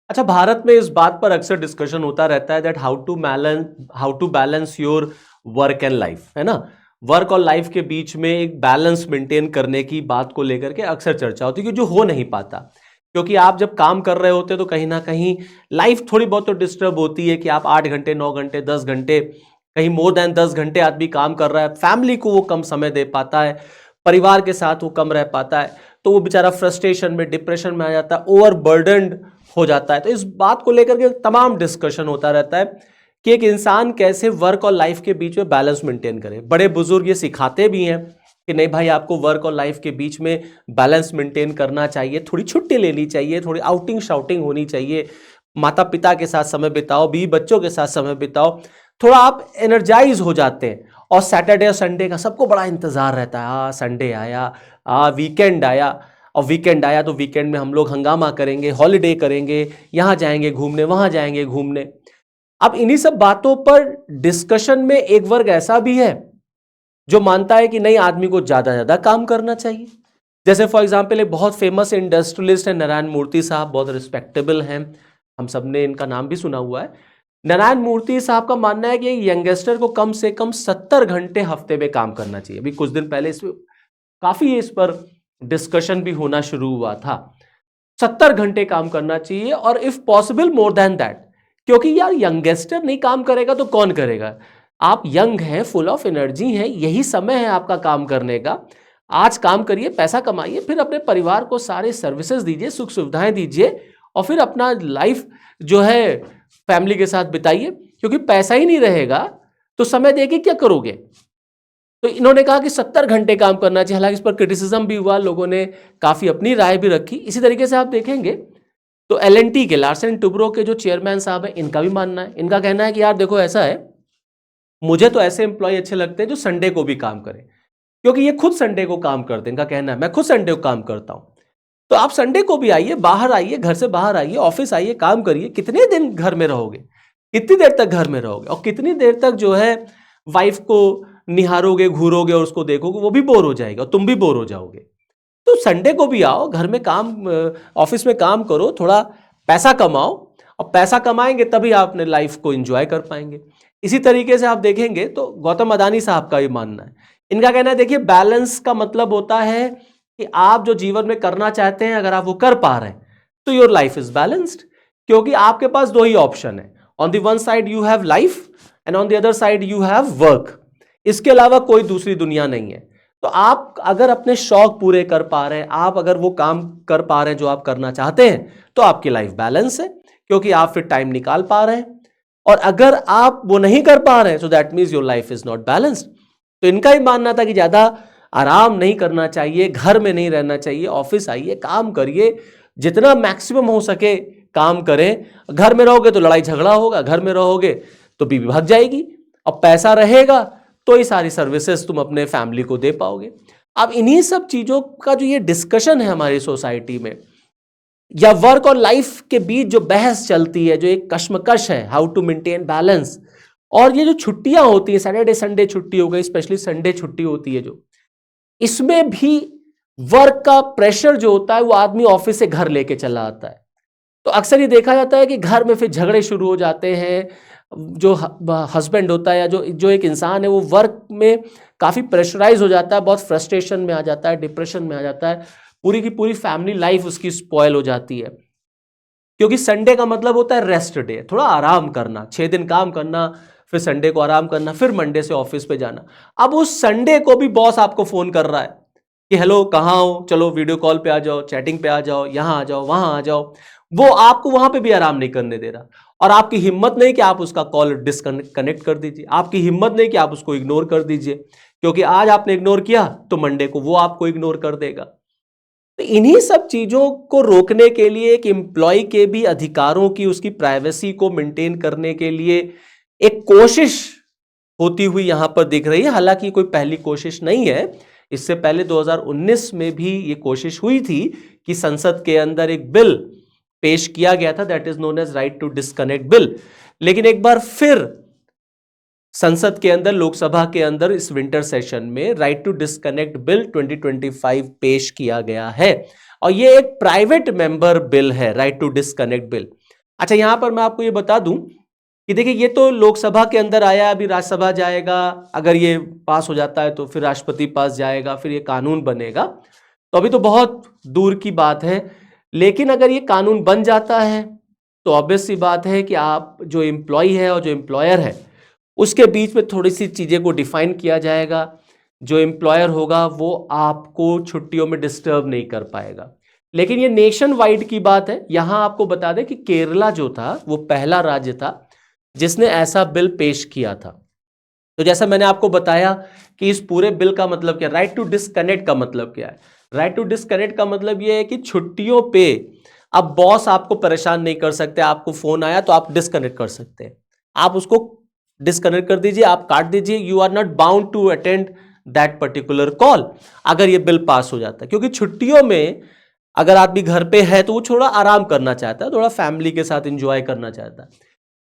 अच्छा, भारत में इस बात पर अक्सर डिस्कशन होता रहता है that how to balance your work and life, है ना। वर्क और लाइफ के बीच में एक बैलेंस मेंटेन करने की बात को लेकर के अक्सर चर्चा होती है, जो हो नहीं पाता। क्योंकि आप जब काम कर रहे होते तो कहीं ना कहीं लाइफ थोड़ी बहुत तो डिस्टर्ब होती है कि आप 8 घंटे 9 घंटे 10 घंटे, कहीं मोर देन 10 घंटे आदमी काम कर रहा है, फैमिली को वो कम समय दे पाता है, परिवार के साथ वो कम रह पाता है, तो वो बेचारा फ्रस्ट्रेशन में डिप्रेशन में आ जाता है, ओवरबर्डन्ड हो जाता है। तो इस बात को लेकर के तमाम डिस्कशन होता रहता है कि एक इंसान कैसे वर्क और लाइफ के बीच में बैलेंस मेंटेन करे। बड़े बुजुर्ग ये सिखाते भी हैं कि नहीं भाई, आपको वर्क और लाइफ के बीच में बैलेंस मेंटेन करना चाहिए, थोड़ी छुट्टी लेनी चाहिए, थोड़ी आउटिंग शाउटिंग होनी चाहिए, माता पिता के साथ समय बिताओ, बीवी बच्चों के साथ समय बिताओ, थोड़ा आप एनर्जाइज हो जाते हैं। और सैटरडे और संडे का सबको बड़ा इंतजार रहता है, संडे आया, वीकेंड आया, और वीकेंड आया तो वीकेंड में हम लोग हंगामा करेंगे, हॉलीडे करेंगे, यहाँ जाएंगे घूमने, वहाँ जाएंगे घूमने। अब इन्हीं सब बातों पर डिस्कशन में एक वर्ग ऐसा भी है जो मानता है कि नहीं, आदमी को ज्यादा ज्यादा काम करना चाहिए। जैसे फॉर एग्जाम्पल एक बहुत फेमस इंडस्ट्रियलिस्ट है नारायण मूर्ति साहब, बहुत रिस्पेक्टेबल हैं, हम सब ने इनका नाम भी सुना हुआ है। नारायण मूर्ति साहब का मानना है कि यंगस्टर को कम से कम 70 घंटे हफ्ते में काम करना चाहिए। अभी कुछ दिन पहले काफी इस पर डिस्कशन भी होना शुरू हुआ था। 70 घंटे काम करना चाहिए, और if possible more than that. क्योंकि यार यंगस्टर नहीं काम करेगा तो कौन करेगा। आप यंग हैं, फुल ऑफ एनर्जी हैं, यही समय है आपका काम करने का। आज काम करिए, पैसा कमाइए, फिर अपने परिवार को सारे सर्विसेज दीजिए, सुख सुविधाएं दीजिए, और फिर अपना लाइफ जो है फैमिली के साथ बिताइए। क्योंकि पैसा ही नहीं रहेगा तो समय देके क्या करोगे। तो इन्होंने कहा कि 70 घंटे काम करना चाहिए। हालांकि इस पर क्रिटिसिज्म भी हुआ, लोगों ने काफी अपनी राय भी रखी। इसी तरीके से आप देखेंगे तो एलएनटी के लार्सन टुब्रो के जो चेयरमैन साहब हैं, इनका भी मानना है, इनका कहना है कि यार देखो ऐसा है, मुझे तो ऐसे एम्प्लॉय अच्छे लगते हैं जो संडे को भी काम करें, क्योंकि ये खुद संडे को काम करते हैं। इनका कहना है मैं खुद संडे को काम करता हूं। तो आप संडे को भी आइए, बाहर आइए, घर से बाहर आइए, ऑफिस आइए, काम करिए। कितने दिन घर में रहोगे, कितनी देर तक घर में रहोगे, और कितनी देर तक जो है वाइफ को निहारोगे, घूरोगे और उसको देखोगे, वो भी बोर हो जाएगा और तुम भी बोर हो जाओगे। तो संडे को भी आओ, घर में काम, ऑफिस में काम करो, थोड़ा पैसा कमाओ, और पैसा कमाएंगे तभी आप अपने लाइफ को एंजॉय कर पाएंगे। इसी तरीके से आप देखेंगे तो गौतम अदानी साहब का ये मानना है। इनका कहना है देखिए, बैलेंस का मतलब होता है कि आप जो जीवन में करना चाहते हैं अगर आप वो कर पा रहे हैं तो योर लाइफ इज बैलेंस्ड। क्योंकि आपके पास दो ही ऑप्शन है, on the one side you have life and on the other side you have work. इसके अलावा कोई दूसरी दुनिया नहीं है। तो आप अगर अपने शौक पूरे कर पा रहे हैं, आप अगर वो काम कर पा रहे हैं जो आप करना चाहते हैं, तो आपकी लाइफ बैलेंस है, क्योंकि आप फिर टाइम निकाल पा रहे हैं। और अगर आप वो नहीं कर पा रहे हैं, so that means your life is not balanced. तो इनका ही मानना था कि ज्यादा आराम नहीं करना चाहिए, घर में नहीं रहना चाहिए, ऑफिस आइए, काम करिए, जितना मैक्सिमम हो सके काम करें। घर में रहोगे तो लड़ाई झगड़ा होगा, घर में रहोगे तो बीवी भाग जाएगी, और पैसा रहेगा तो ही सारी सर्विसेज तुम अपने फैमिली को दे पाओगे। अब इन्हीं सब चीजों का जो ये डिस्कशन है हमारी सोसाइटी में, या वर्क और लाइफ के बीच जो बहस चलती है, जो एक कश्मकश है, हाउ टू मेंटेन बैलेंस, और ये जो छुट्टियां होती है, सैटरडे संडे छुट्टी हो गई, स्पेशली संडे छुट्टी होती है जो, इसमें भी वर्क का प्रेशर जो होता है वो आदमी ऑफिस से घर लेके चला आता है। तो अक्सर ये देखा जाता है कि घर में फिर झगड़े शुरू हो जाते हैं। जो हस्बैंड होता है या जो जो एक इंसान है, वो वर्क में काफ़ी प्रेशराइज हो जाता है, बहुत फ्रस्ट्रेशन में आ जाता है, डिप्रेशन में आ जाता है, पूरी की पूरी फैमिली लाइफ उसकी स्पॉयल हो जाती है। क्योंकि संडे का मतलब होता है रेस्ट डे, थोड़ा आराम करना, 6 दिन काम करना, फिर संडे को आराम करना, फिर मंडे से ऑफिस पे जाना। अब उस संडे को भी बॉस आपको फोन कर रहा है कि हेलो कहाँ हो, चलो वीडियो कॉल पे आ जाओ, चैटिंग पे आ जाओ, यहाँ आ जाओ, वहां आ जाओ। वो आपको वहां पे भी आराम नहीं करने दे रहा, और आपकी हिम्मत नहीं कि आप उसका कॉल डिस्कनेक्ट कर दीजिए, आपकी हिम्मत नहीं कि आप उसको इग्नोर कर दीजिए, क्योंकि आज आपने इग्नोर किया तो मंडे को वो आपको इग्नोर कर देगा। तो इन्हीं सब चीजों को रोकने के लिए, एक एम्प्लॉय के भी अधिकारों की, उसकी प्राइवेसी को मेंटेन करने के लिए एक कोशिश होती हुई यहां पर दिख रही है। हालांकि कोई पहली कोशिश नहीं है, इससे पहले 2019 में भी ये कोशिश हुई थी कि संसद के अंदर एक बिल पेश किया गया था, that is known as right to disconnect bill. लेकिन एक बार फिर संसद के अंदर, लोकसभा के अंदर इस विंटर सेशन में राइट टू डिस्कनेक्ट बिल 2025 पेश किया गया है, और ये एक प्राइवेट मेंबर बिल है, राइट टू डिस्कनेक्ट बिल। अच्छा, यहां पर मैं आपको ये बता दूं कि देखिए ये तो लोकसभा के अंदर आया, अभी राज्यसभा जाएगा, अगर ये पास हो जाता है तो फिर राष्ट्रपति पास जाएगा, फिर ये कानून बनेगा, तो अभी तो बहुत दूर की बात है। लेकिन अगर ये कानून बन जाता है तो ऑब्वियस सी बात है कि आप जो एम्प्लॉय है और जो एम्प्लॉयर है उसके बीच में थोड़ी सी चीजें को डिफाइन किया जाएगा। जो एम्प्लॉयर होगा वो आपको छुट्टियों में डिस्टर्ब नहीं कर पाएगा। लेकिन ये नेशन वाइड की बात है। यहां आपको बता दें कि केरला जो था वो पहला राज्य था जिसने ऐसा बिल पेश किया था। तो जैसा मैंने आपको बताया कि इस पूरे बिल का मतलब क्या, राइट टू डिस्कनेक्ट का मतलब क्या है। राइट टू डिस्कनेक्ट का मतलब यह है कि छुट्टियों पे अब बॉस आपको परेशान नहीं कर सकते, आपको फोन आया तो आप डिस्कनेक्ट कर सकते हैं, आप उसको डिस्कनेक्ट कर दीजिए, आप काट दीजिए। You are not bound to attend that particular call अगर ये बिल पास हो जाता है। क्योंकि छुट्टियों में अगर आदमी घर पे है तो वो थोड़ा आराम करना चाहता है, थोड़ा फैमिली के साथ एंजॉय करना चाहता है।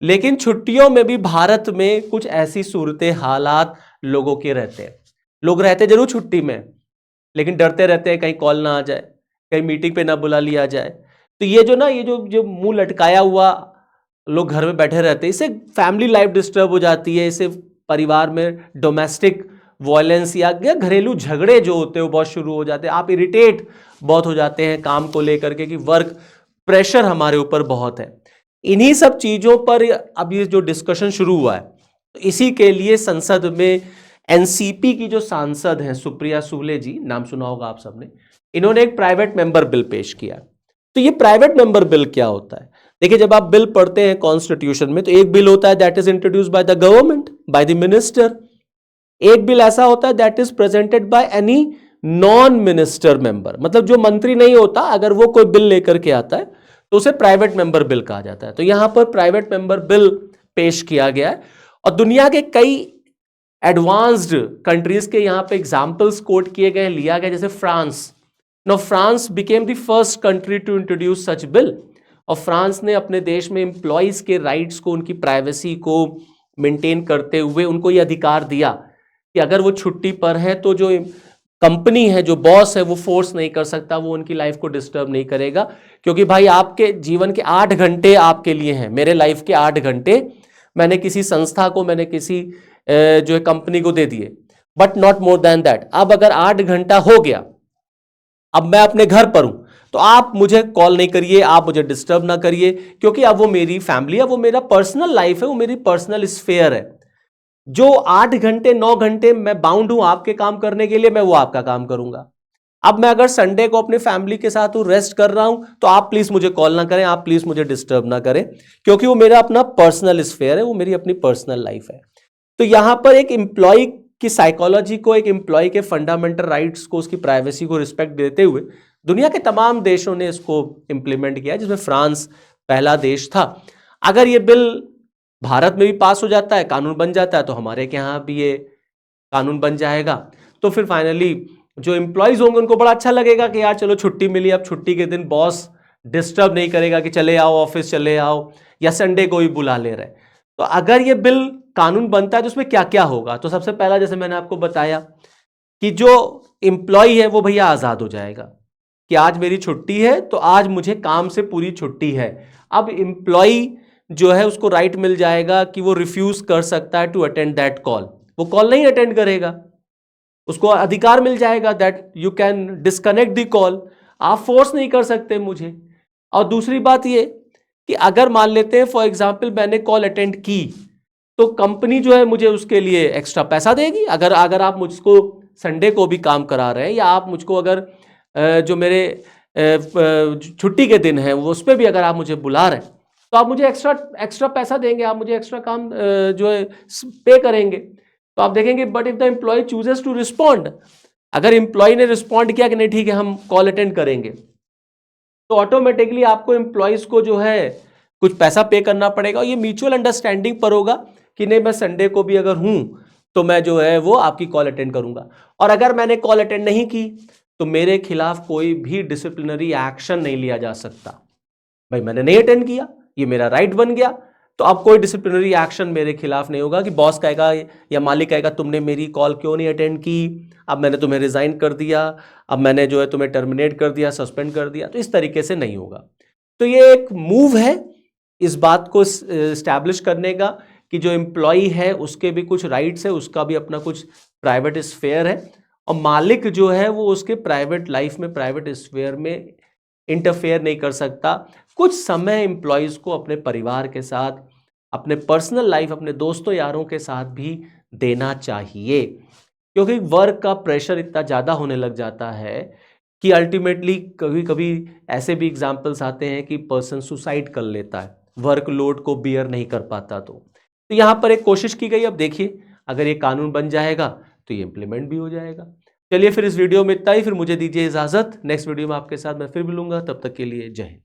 लेकिन छुट्टियों में भी भारत में कुछ ऐसी सूरतें हालात लोगों के रहते हैं। लोग रहते जरूर छुट्टी में, लेकिन डरते रहते हैं कहीं कॉल ना आ जाए, कहीं मीटिंग पे ना बुला लिया जाए। तो ये जो ना, ये जो जो मुंह लटकाया हुआ लोग घर में बैठे रहते हैं, इससे फैमिली लाइफ डिस्टर्ब हो जाती है, इससे परिवार में डोमेस्टिक वायलेंस या घरेलू झगड़े जो होते हैं वो बहुत शुरू हो जाते हैं। आप इरिटेट बहुत हो जाते हैं काम को लेकर के कि वर्क प्रेशर हमारे ऊपर बहुत है। इन्हीं सब चीजों पर अब ये जो डिस्कशन शुरू हुआ है, तो इसी के लिए संसद में एनसीपी की जो सांसद हैं सुप्रिया सुले जी, नाम सुना होगा आप सबने, इन्होंने एक प्राइवेट मेंबर बिल पेश किया। तो ये प्राइवेट मेंबर बिल क्या होता है? देखिए, जब आप बिल पढ़ते हैं कॉन्स्टिट्यूशन में तो एक बिल होता है that is introduced by the government, by the minister. एक बिल ऐसा होता है that is presented by any non minister member, मतलब जो मंत्री नहीं होता, अगर वो कोई बिल लेकर के आता है तो उसे प्राइवेट मेंबर बिल कहा जाता है। तो यहां पर प्राइवेट मेंबर बिल पेश किया गया है और दुनिया के कई एडवांस्ड कंट्रीज के यहां पे एग्जांपल्स कोट किए गए, लिया गया, जैसे France. No, France became the first country to introduce such bill. और फ्रांस ने अपने देश में एम्प्लॉयज के राइट्स को, उनकी प्राइवेसी को मेंटेन करते हुए उनको यह अधिकार दिया कि अगर वो छुट्टी पर है तो जो कंपनी है, जो बॉस है, वो फोर्स नहीं कर सकता, वो उनकी लाइफ को डिस्टर्ब नहीं करेगा। क्योंकि भाई आपके जीवन के 8 घंटे आपके लिए हैं, मेरे लाइफ के 8 घंटे मैंने किसी संस्था को, मैंने किसी जो है कंपनी को दे दिए, but not more than that. अब अगर 8 घंटा हो गया, अब मैं अपने घर पर हूं, तो आप मुझे कॉल नहीं करिए, आप मुझे डिस्टर्ब ना करिए, क्योंकि अब वो मेरी फैमिली है, वो मेरा पर्सनल लाइफ है, वो मेरी पर्सनल स्फेयर है। जो 8 घंटे 9 घंटे मैं बाउंड हूं आपके काम करने के लिए, मैं वो आपका काम करूंगा। अब मैं अगर संडे को अपने फैमिली के साथ हूं, रेस्ट कर रहा हूं, तो आप प्लीज मुझे कॉल ना करें, आप प्लीज मुझे डिस्टर्ब ना करें, क्योंकि वो मेरा अपना पर्सनल स्फेयर है, वो मेरी अपनी पर्सनल लाइफ है। तो यहां पर एक एम्प्लॉय की साइकोलॉजी को, एक एम्प्लॉय के फंडामेंटल राइट्स को, उसकी प्राइवेसी को रिस्पेक्ट देते हुए दुनिया के तमाम देशों ने इसको इंप्लीमेंट किया, जिसमें फ्रांस पहला देश था। अगर ये बिल भारत में भी पास हो जाता है, कानून बन जाता है, तो हमारे के यहाँ भी ये कानून बन जाएगा। तो फिर फाइनली जो एम्प्लॉयज होंगे उनको बड़ा अच्छा लगेगा कि यार चलो छुट्टी मिली, अब छुट्टी के दिन बॉस डिस्टर्ब नहीं करेगा कि चले आओ ऑफिस चले आओ, या संडे को भी बुला ले रहे। तो अगर ये बिल कानून बनता है तो उसमें क्या क्या होगा? तो सबसे पहला, जैसे मैंने आपको बताया कि जो एम्प्लॉय है वो भैया आजाद हो जाएगा कि आज मेरी छुट्टी है तो आज मुझे काम से पूरी छुट्टी है। अब एम्प्लॉय जो है उसको राइट मिल जाएगा कि वो रिफ्यूज कर सकता है टू अटेंड दैट कॉल, वो कॉल नहीं अटेंड करेगा, उसको अधिकार मिल जाएगा that you can disconnect the call, आप फोर्स नहीं कर सकते मुझे। और दूसरी बात ये कि अगर मान लेते हैं फॉर एग्जांपल मैंने कॉल अटेंड की, तो कंपनी जो है मुझे उसके लिए एक्स्ट्रा पैसा देगी। अगर अगर आप मुझको संडे को भी काम करा रहे हैं, या आप मुझको अगर जो मेरे छुट्टी के दिन है वो उस पर भी अगर आप मुझे बुला रहे हैं, तो आप मुझे एक्स्ट्रा पैसा देंगे, आप मुझे एक्स्ट्रा काम जो है पे करेंगे। तो आप देखेंगे, but if the employ chooses to respond, अगर एम्प्लॉय ने रिस्पॉन्ड किया कि नहीं ठीक है हम कॉल अटेंड करेंगे, तो ऑटोमेटिकली आपको एम्प्लॉयज को जो है कुछ पैसा पे करना पड़ेगा। और ये म्यूचुअल अंडरस्टैंडिंग पर होगा कि नहीं, मैं संडे को भी अगर हूं तो मैं जो है वो आपकी कॉल अटेंड करूंगा। और अगर मैंने कॉल अटेंड नहीं की तो मेरे खिलाफ कोई भी डिसिप्लिनरी एक्शन नहीं लिया जा सकता। भाई मैंने नहीं अटेंड किया, ये मेरा राइट बन गया, तो अब कोई डिसिप्लिनरी एक्शन मेरे खिलाफ नहीं होगा कि बॉस कहेगा या मालिक कहेगा तुमने मेरी कॉल क्यों नहीं अटेंड की, अब मैंने तुम्हें रिजाइन कर दिया, अब मैंने जो है तुम्हें टर्मिनेट कर दिया, सस्पेंड कर दिया। तो इस तरीके से नहीं होगा। तो ये एक मूव है, इस बात को इस्टेब्लिश करने का कि जो एम्प्लॉय है उसके भी कुछ राइट्स है, उसका भी अपना कुछ प्राइवेट स्फेयर है, और मालिक जो है वो उसके प्राइवेट लाइफ में, प्राइवेट स्फेयर में इंटरफेयर नहीं कर सकता। कुछ समय एम्प्लॉयज़ को अपने परिवार के साथ, अपने पर्सनल लाइफ, अपने दोस्तों यारों के साथ भी देना चाहिए, क्योंकि वर्क का प्रेशर इतना ज़्यादा होने लग जाता है कि अल्टीमेटली कभी कभी ऐसे भी एग्जाम्पल्स आते हैं कि पर्सन सुसाइड कर लेता है, वर्क लोड को बियर नहीं कर पाता। तो यहाँ पर एक कोशिश की गई। अब देखिए अगर ये कानून बन जाएगा तो ये इम्प्लीमेंट भी हो जाएगा। चलिए फिर इस वीडियो में इतना ही, फिर मुझे दीजिए इजाज़त। नेक्स्ट वीडियो में आपके साथ मैं फिर मिलूंगा, तब तक के लिए जय हिंद।